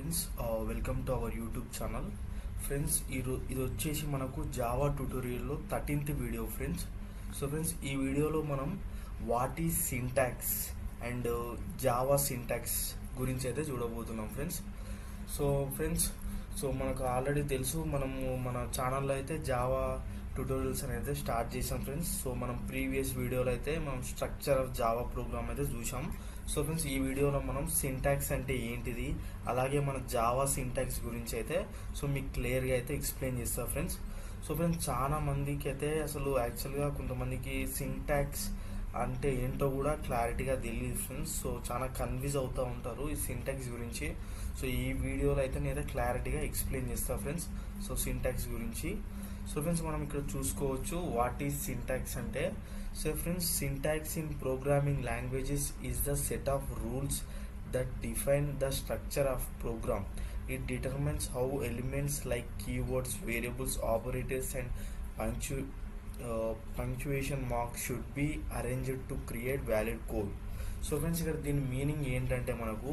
Friends, welcome to our YouTube channel. Friends, ఇది వచ్చేసి మనకు జావా ట్యూటోరియల్లో 13th video friends. So friends, ఈ వీడియోలో మనం what is syntax and Java syntax గురించి అయితే చూడబోతున్నాం ఫ్రెండ్స్. సో ఫ్రెండ్స్, మనకు ఆల్రెడీ తెలుసు, మనము మన ఛానల్లో అయితే జావా ట్యూటోరియల్స్ అనేది స్టార్ట్ చేసాం ఫ్రెండ్స్. సో మనం ప్రీవియస్ వీడియోలో అయితే మనం స్ట్రక్చర్ ఆఫ్ జావా ప్రోగ్రామ్ అయితే చూసాం. సో ఫ్రెండ్స్, ఈ వీడియోలో మనం సింటాక్స్ అంటే ఏంటిది, అలాగే మన జావా సింటాక్స్ గురించి అయితే మీకు క్లియర్గా అయితే ఎక్స్ప్లెయిన్ చేస్తా ఫ్రెండ్స్. సో ఫ్రెండ్స్, చాలా మందికి అయితే అసలు యాక్చువల్గా కొంతమందికి సింటాక్స్ అంటే ఏంటో కూడా క్లారిటీగా తెలియదు ఫ్రెండ్స్. సో చాలా కన్ఫ్యూజ్ అవుతూ ఉంటారు ఈ సింటాక్స్ గురించి. సో ఈ వీడియోలో అయితే నేనైతే క్లారిటీగా ఎక్స్ప్లెయిన్ చేస్తాను ఫ్రెండ్స్. సో సింటాక్స్ గురించి. సో ఫ్రెండ్స్, మనం ఇక్కడ చూసుకోవచ్చు వాట్ ఈజ్ సింటాక్స్ అంటే. So friends, syntax in programming languages is the set of rules that define the structure of program. It determines how elements like keywords, variables, operators and punctuation marks should be arranged to create valid code. So friends, ఇక్కడ దీని meaning ఏంటంటే, మనకు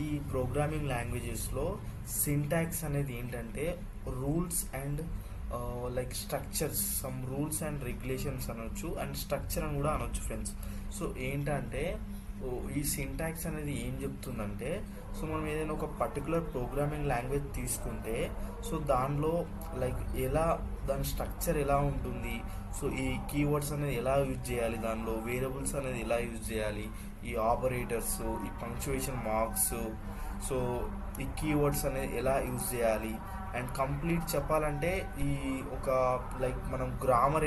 ఈ programming లాంగ్వేజెస్లో syntax అనేది ఏంటంటే rules and like structures, some rules and regulations అనొచ్చు, and structure అని కూడా అనొచ్చు ఫ్రెండ్స్. సో ఏంటంటే ఈ సింటాక్స్ అనేది ఏం చెప్తుందంటే, సో మనం ఏదైనా ఒక పర్టికులర్ ప్రోగ్రామింగ్ లాంగ్వేజ్ తీసుకుంటే, సో దానిలో లైక్ ఎలా దాని స్ట్రక్చర్ ఎలా ఉంటుంది, సో ఈ కీవర్డ్స్ అనేది ఎలా యూజ్ చేయాలి, దానిలో వేరియబుల్స్ అనేది ఎలా యూజ్ చేయాలి, ఈ ఆపరేటర్స్, ఈ పంక్చుయేషన్ మార్క్స్, సో ఈ కీవర్డ్స్ అనేది ఎలా యూజ్ చేయాలి, అండ్ కంప్లీట్ చెప్పాలంటే ఈ ఒక లైక్ మనం గ్రామర్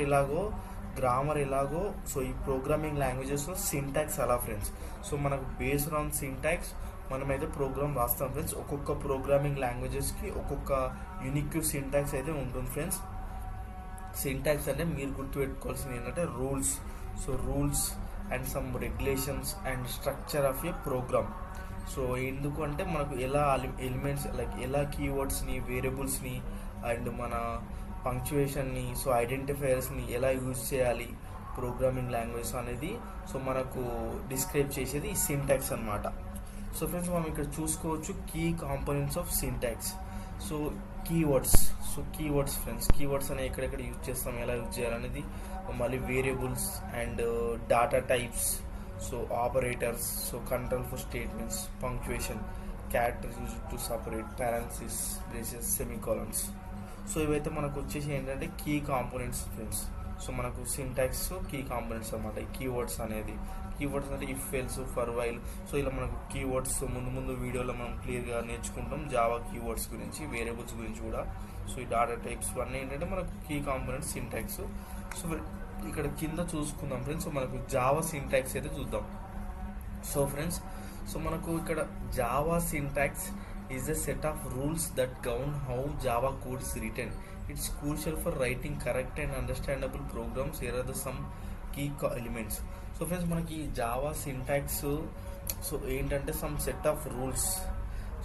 ఎలాగో సో ఈ ప్రోగ్రామింగ్ లాంగ్వేజెస్లో సింటాక్స్ అలా ఫ్రెండ్స్. సో మనకు బేస్డ్ ఆన్ సింటాక్స్ మనమైతే ప్రోగ్రామ్ రాస్తాం ఫ్రెండ్స్. ఒక్కొక్క ప్రోగ్రామింగ్ లాంగ్వేజెస్కి ఒక్కొక్క యూనిక్ సింటాక్స్ అయితే ఉంటుంది ఫ్రెండ్స్. సింటాక్స్ అంటే మీరు గుర్తుపెట్టుకోవాల్సింది ఏంటంటే rules. So rules and some regulations and structure of a program. So ఎందుకు అంటే మనకు ఎలా ఎలిమెంట్స్ లైక్ ఎలా కీవర్డ్స్ని, వేరియబుల్స్ని అండ్ మన పంక్చుయేషన్ని, సో ఐడెంటిఫైయర్స్ని ఎలా యూజ్ చేయాలి ప్రోగ్రామింగ్ లాంగ్వేజ్ అనేది సో మనకు డిస్క్రైబ్ చేసేది ఈ సింటాక్స్ అనమాట. సో ఫ్రెండ్స్, మనం ఇక్కడ చూసుకోవచ్చు key components of syntax. So keywords friends, keywords అనేవి ఎక్కడెక్కడ యూజ్ చేస్తాం, ఎలా యూజ్ చేయాలనేది, మళ్ళీ variables and data types, so operators, so control for statements, punctuation, characters use to separate, parenthesis, braces, semicolons. So ఇవైతే మనకు వచ్చేసి ఏంటంటే కీ కాంపోనెంట్స్ ఫ్రెండ్స్. సో మనకు సింటాక్స్ కీ కాంపోనెంట్స్ అనమాట. ఈ కీవర్డ్స్ అనేది, కీవర్డ్స్ అంటే if, else, for, while. So ఇలా మనకు కీవర్డ్స్ ముందు వీడియోలో మనం క్లియర్గా నేర్చుకుంటాం జావా కీవర్డ్స్ గురించి, వేరియబుల్స్ గురించి కూడా. సో ఈ డాటా టైప్స్ అన్నీ ఏంటంటే మనకు కీ కాంపోనెంట్స్ సింటాక్స్. సో ఇక్కడ కింద చూసుకుందాం ఫ్రెండ్స్. సో మనకు జావా సింటాక్స్ అయితే చూద్దాం. సో ఫ్రెండ్స్, సో మనకు ఇక్కడ Java syntax is a set of rules that govern how Java code is written. It's crucial for writing correct and understandable programs. Here are some key elements. So friends, మనకి Java syntax so ఏంటంటే some set of rules.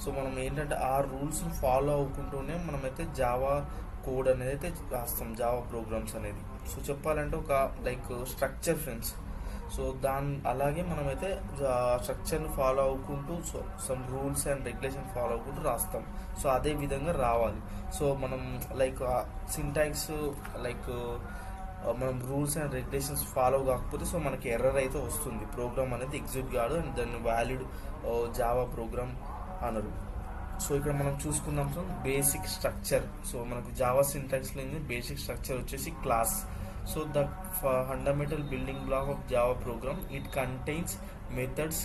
So మనం ఏంటంటే ఆ rules follow అవ్వకుంటూనే మనమైతే Java code అనేది అయితే రాస్తాం, Java programmes అనేది. సో చెప్పాలంటే ఒక లైక్ స్ట్రక్చర్ ఫ్రెండ్స్. సో అలాగే మనమైతే స్ట్రక్చర్ని ఫాలో అవ్వుకుంటూ so some rules and regulation follow అవ్వుకుంటూ రాస్తాం. సో అదే విధంగా రావాలి. సో మనం లైక్ సింటాక్స్ లైక్ మనం రూల్స్ అండ్ రెగ్యులేషన్స్ ఫాలో కాకపోతే సో మనకి ఎర్రర్ అయితే వస్తుంది, ప్రోగ్రామ్ అనేది ఎగ్జిక్యూట్ కాదు, అండ్ దాన్ని వ్యాలిడ్ జావా ప్రోగ్రామ్ అనరు. సో ఇక్కడ మనం చూసుకుందాం సో బేసిక్ స్ట్రక్చర్. సో మనకు జావా సింటాక్స్లో బేసిక్ స్ట్రక్చర్ వచ్చేసి class. So the fundamental building block of Java program, it contains methods,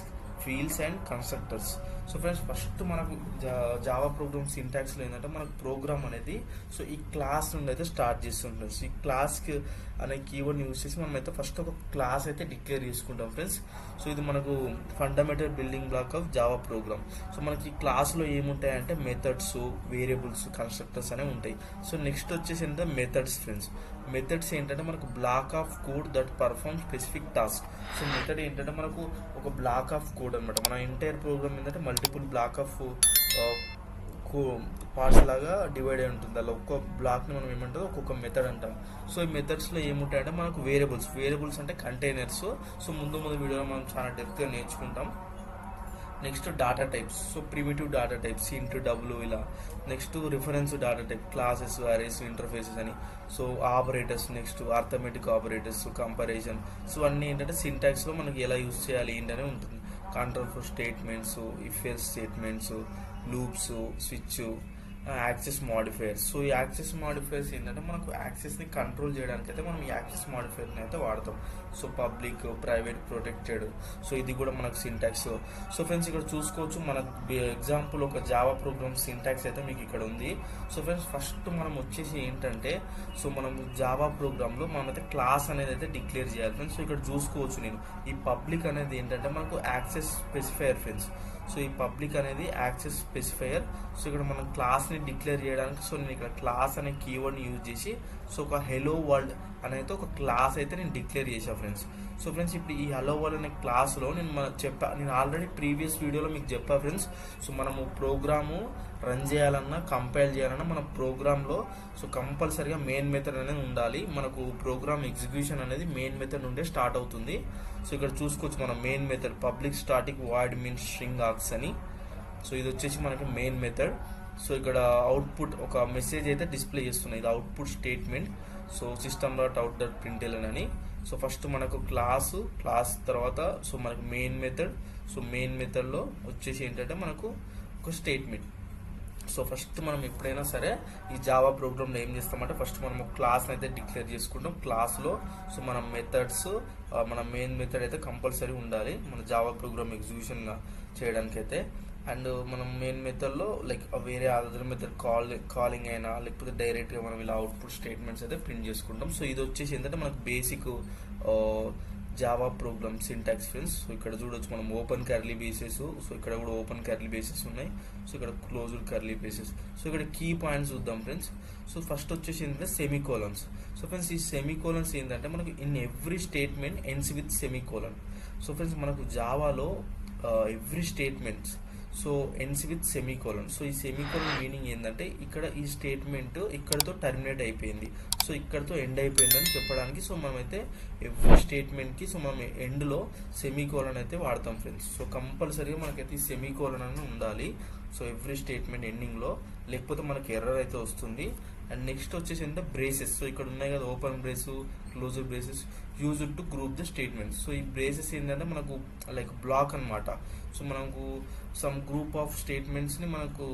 fields and constructors. So friends, first మనకు జావా ప్రోగ్రామ్ సింటాక్స్లో ఏంటంటే మనకు ప్రోగ్రామ్ అనేది సో ఈ క్లాస్ నుండి అయితే స్టార్ట్ చేస్తుంటాం. సో ఈ క్లాస్కి అనే కీవర్డ్ని యూజ్ చేసి మనం అయితే ఫస్ట్ ఒక క్లాస్ అయితే డిక్లేర్ చేసుకుంటాం ఫ్రెండ్స్. సో ఇది మనకు fundamental building black of Java programme. So మనకి ఈ క్లాస్లో ఏముంటాయంటే మెథడ్స్, వేరియబుల్స్, కన్స్ట్రక్టర్స్ అనేవి ఉంటాయి. సో నెక్స్ట్ వచ్చేసి ఏంటంటే మెథడ్స్ ఫ్రెండ్స్. మెథడ్స్ ఏంటంటే మనకు black of code that perform specific task. So method ఏంటంటే మనకు ఒక బ్లాక్ ఆఫ్ కోడ్ అనమాట. మన ఎంటైర్ ప్రోగ్రామ్ ఏంటంటే మల్టిపుల్ బ్లాక్ ఆఫ్ పార్ట్స్ లాగా డివైడ్ అయి ఉంటుంది. అలా ఒక్కొక్క బ్లాక్ని మనం ఏమంటాం ఒక్కొక్క మెథడ్ అంటాం. సో ఈ మెథడ్స్లో ఏముంటాయంటే మనకు వేరియబుల్స్ అంటే కంటైనర్స్. సో ముందు వీడియోలో మనం చాలా డెప్త్గా నేర్చుకుంటాం. Next data types, so primitive data types int W ఇలా. Next reference data type, classes, arrays, interfaces అని. So operators, next arithmetic operators, comparison. So అన్నీ ఏంటంటే సింటాక్స్లో మనకి ఎలా యూస్ చేయాలి ఏంటనే ఉంటుంది. Control for statements, if else statements, loops, switch, access modifiers. So ఈ యాక్సెస్ మాడిఫైయర్స్ ఏంటంటే మనకు యాక్సెస్ని కంట్రోల్ చేయడానికి అయితే మనం ఈ యాక్సెస్ మాడిఫైయర్ని అయితే వాడతాం. So public, private, protected. So ఇది కూడా మనకు సింటాక్స్. సో ఫ్రెండ్స్ ఇక్కడ చూసుకోవచ్చు, మన ఎగ్జాంపుల్ ఒక జావా ప్రోగ్రామ్ సింటాక్స్ అయితే మీకు ఇక్కడ ఉంది. సో ఫ్రెండ్స్ ఫస్ట్ మనం వచ్చేసి ఏంటంటే, సో మనం జావా ప్రోగ్రాంలో మనమైతే క్లాస్ అనేది అయితే డిక్లేర్ చేయాలి ఫ్రెండ్స్. సో ఇక్కడ చూసుకోవచ్చు నేను ఈ పబ్లిక్ అనేది ఏంటంటే మనకు యాక్సెస్ స్పెసిఫైయర్ ఫ్రెండ్స్. సో ఈ పబ్లిక్ అనేది యాక్సెస్ స్పెసిఫైయర్. సో ఇక్కడ మనం క్లాస్ని డిక్లేర్ చేయడానికి సో నేను ఇక్కడ క్లాస్ అనే కీవర్డ్ని యూజ్ చేసి సో ఒక హెలో వరల్డ్ అనేది ఒక క్లాస్ అయితే నేను డిక్లేర్ చేశాను ఫ్రెండ్స్. సో ఫ్రెండ్స్ ఇప్పుడు ఈ హలో వరల్డ్ అనే క్లాస్లో నేను ఆల్రెడీ ప్రీవియస్ వీడియోలో మీకు చెప్పా ఫ్రెండ్స్. సో మనము ప్రోగ్రాము రన్ చేయాలన్నా కంపైల్ చేయాలన్నా మన ప్రోగ్రాంలో సో కంపల్సరీగా మెయిన్ మెథడ్ అనేది ఉండాలి. మనకు ప్రోగ్రామ్ ఎగ్జిక్యూషన్ అనేది మెయిన్ మెథడ్ నుండే స్టార్ట్ అవుతుంది. సో ఇక్కడ చూసుకోవచ్చు మన main method public static void means string args అని. సో ఇది వచ్చేసి మనకి మెయిన్ మెథడ్. సో ఇక్కడ అవుట్పుట్ ఒక మెసేజ్ అయితే డిస్ప్లే చేస్తున్నాయి, ఇది output statement. So system dot out dot println అని. సో ఫస్ట్ మనకు క్లాస్ తర్వాత సో మనకు మెయిన్ మెథడ్. సో మెయిన్ మెథడ్లో వచ్చేసి ఏంటంటే మనకు ఒక స్టేట్మెంట్. సో ఫస్ట్ మనం ఎప్పుడైనా సరే ఈ జావా ప్రోగ్రామ్లో ఏం చేస్తామంటే ఫస్ట్ మనం క్లాస్ని అయితే డిక్లేర్ చేసుకుంటాం. క్లాస్లో సో మన మెథడ్స్ మన మెయిన్ మెథడ్ అయితే కంపల్సరీ ఉండాలి మన జావా ప్రోగ్రామ్ ఎగ్జిక్యూషన్గా చేయడానికి అయితే. అండ్ మనం మెయిన్ మెథడ్లో లైక్ వేరే అదర్ మెథడ్ కాలింగ్ అయినా లేకపోతే డైరెక్ట్గా మనం ఇలా అవుట్పుట్ స్టేట్మెంట్స్ అయితే ప్రింట్ చేసుకుంటాం. సో ఇది వచ్చేసి ఏంటంటే మనకు basic Java program syntax friends. So ఇక్కడ చూడొచ్చు మనం ఓపెన్ కర్లీ బేసెస్. సో ఇక్కడ కూడా ఓపెన్ కర్లీ బేసెస్ ఉన్నాయి. సో ఇక్కడ క్లోజ్డ్ కర్లీ బేసెస్. సో ఇక్కడ కీ పాయింట్స్ చూద్దాం ఫ్రెండ్స్. సో ఫస్ట్ వచ్చేసి ఏంటంటే సెమీకోలన్స్. సో ఫ్రెండ్స్ ఈ సెమీకోలన్స్ ఏంటంటే మనకు in every statement ends with semicolon. So friends మనకు జావాలో every statements so ends with semicolon. So ఈ సెమీకోలన్ మీనింగ్ ఏంటంటే ఇక్కడ ఈ స్టేట్మెంట్ ఇక్కడతో టర్మినేట్ అయిపోయింది, సో ఇక్కడతో ఎండ్ అయిపోయింది అని చెప్పడానికి. సో మనమైతే ఎవ్రీ స్టేట్మెంట్కి సో మనం ఎండ్లో సెమీకోలన్ అయితే వాడతాం ఫ్రెండ్స్. సో కంపల్సరీగా మనకైతే ఈ సెమీకోలన్ అని ఉండాలి సో ఎవ్రీ స్టేట్మెంట్ ఎండింగ్లో, లేకపోతే మనకి ఎర్రర్ అయితే వస్తుంది. అండ్ నెక్స్ట్ వచ్చేసి ఏంటంటే బ్రేసెస్. సో ఇక్కడ ఉన్నాయి కదా open brace, closed braces used to group the statements. So ఈ బ్రేసెస్ ఏంటంటే మనకు లైక్ బ్లాక్ అనమాట. సో మనకు సమ్ గ్రూప్ ఆఫ్ స్టేట్మెంట్స్ని మనకు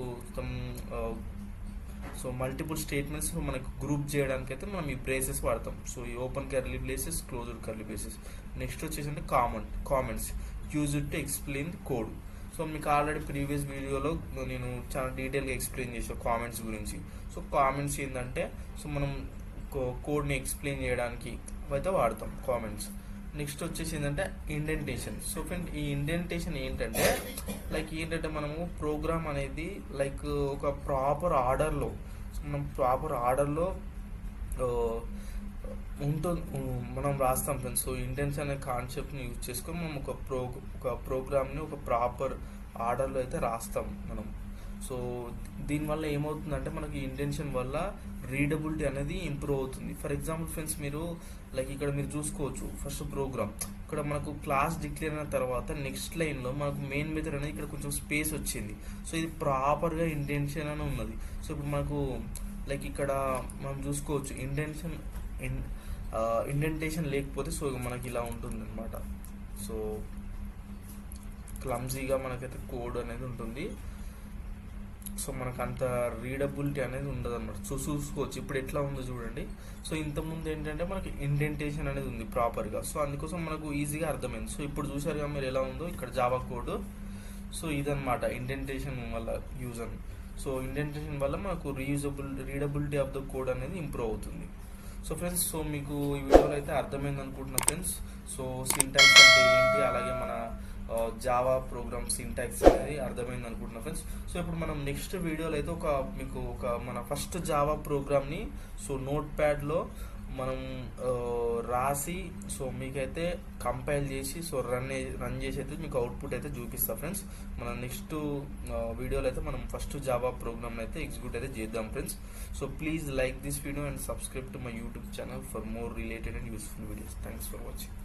సో మల్టిపుల్ స్టేట్మెంట్స్ మనకు గ్రూప్ చేయడానికి అయితే మనం ఈ బ్రేసెస్ వాడతాం. సో ఈ open curly braces, closed curly braces. Next వచ్చేసి అంటే comments used to explain the code. So మీకు ఆల్రెడీ ప్రీవియస్ వీడియోలో నేను చాలా డీటెయిల్గా ఎక్స్ప్లెయిన్ చేసాను కామెంట్స్ గురించి. సో కామెంట్స్ ఏంటంటే సో మనం కోడ్ని ఎక్స్ప్లెయిన్ చేయడానికి అయితే వాడతాం కామెంట్స్. నెక్స్ట్ వచ్చేసి ఏంటంటే ఇండెంటేషన్. సో ఫ్రెండ్ ఈ ఇండెంటేషన్ ఏంటంటే లైక్ ఏంటంటే మనము ప్రోగ్రామ్ అనేది లైక్ ఒక ప్రాపర్ ఆర్డర్లో మనం ఉంటుంది మనం రాస్తాం ఫ్రెండ్స్. సో ఇంటెన్షన్ అనే కాన్సెప్ట్ని యూజ్ చేసుకొని మనం ఒక ప్రోగ్రామ్ని ఒక ప్రాపర్ ఆర్డర్లో అయితే రాస్తాం మనం. సో దీనివల్ల ఏమవుతుందంటే మనకి ఇంటెన్షన్ వల్ల రీడబిలిటీ అనేది ఇంప్రూవ్ అవుతుంది. ఫర్ ఎగ్జాంపుల్ ఫ్రెండ్స్ మీరు లైక్ ఇక్కడ మీరు చూసుకోవచ్చు ఫస్ట్ ప్రోగ్రామ్ ఇక్కడ మనకు క్లాస్ డిక్లేర్ అయిన తర్వాత నెక్స్ట్ లైన్లో మనకు మెయిన్ మెథడ్ అనేది ఇక్కడ కొంచెం స్పేస్ వచ్చింది. సో ఇది ప్రాపర్గా ఇంటెన్షన్ అని ఉన్నది. సో ఇప్పుడు మనకు లైక్ ఇక్కడ మనం చూసుకోవచ్చు ఇండెంటేషన్ లేకపోతే సో మనకి ఇలా ఉంటుంది అనమాట. సో క్లమ్జీగా మనకైతే కోడ్ అనేది ఉంటుంది. సో మనకు అంత రీడబిలిటీ అనేది ఉండదు అనమాట. సో చూసుకోవచ్చు ఇప్పుడు ఎట్లా ఉందో చూడండి. సో ఇంతకుముందు ఏంటంటే మనకి ఇండెంటేషన్ అనేది ఉంది ప్రాపర్గా. సో అందుకోసం మనకు ఈజీగా అర్థమైంది. సో ఇప్పుడు చూసారుగా మీరు ఎలా ఉందో ఇక్కడ జావా కోడ్. సో ఇదనమాట ఇండెంటేషన్ వల్ల యూజ్ అని. సో ఇండెంటేషన్ వల్ల మనకు రీడబిలిటీ ఆఫ్ ద కోడ్ అనేది ఇంప్రూవ్ అవుతుంది. సో ఫ్రెండ్స్ సో మీకు ఈ వీడియోలో అయితే అర్థమైంది అనుకుంటున్నా ఫ్రెండ్స్. సో సింటాక్స్ అంటే ఏంటి, అలాగే మన జావా ప్రోగ్రామ్ సింటాక్స్ అనేది అర్థమైంది అనుకుంటున్నా ఫ్రెండ్స్. సో ఇప్పుడు మనం నెక్స్ట్ వీడియోలో అయితే మీకు మన ఫస్ట్ జావా ప్రోగ్రామ్ని సో నోట్ ప్యాడ్లో మనం రాసి సో మీకైతే కంపైల్ చేసి సో రన్ చేసి అయితే మీకు అవుట్పుట్ అయితే చూపిస్తా ఫ్రెండ్స్. మన నెక్స్ట్ వీడియోలో అయితే మనం ఫస్ట్ జావా ప్రోగ్రామ్ అయితే ఎగ్జిక్యూట్ అయితే చేద్దాం friends. So please like this video and subscribe to my YouTube channel for more related and useful videos. Thanks for watching.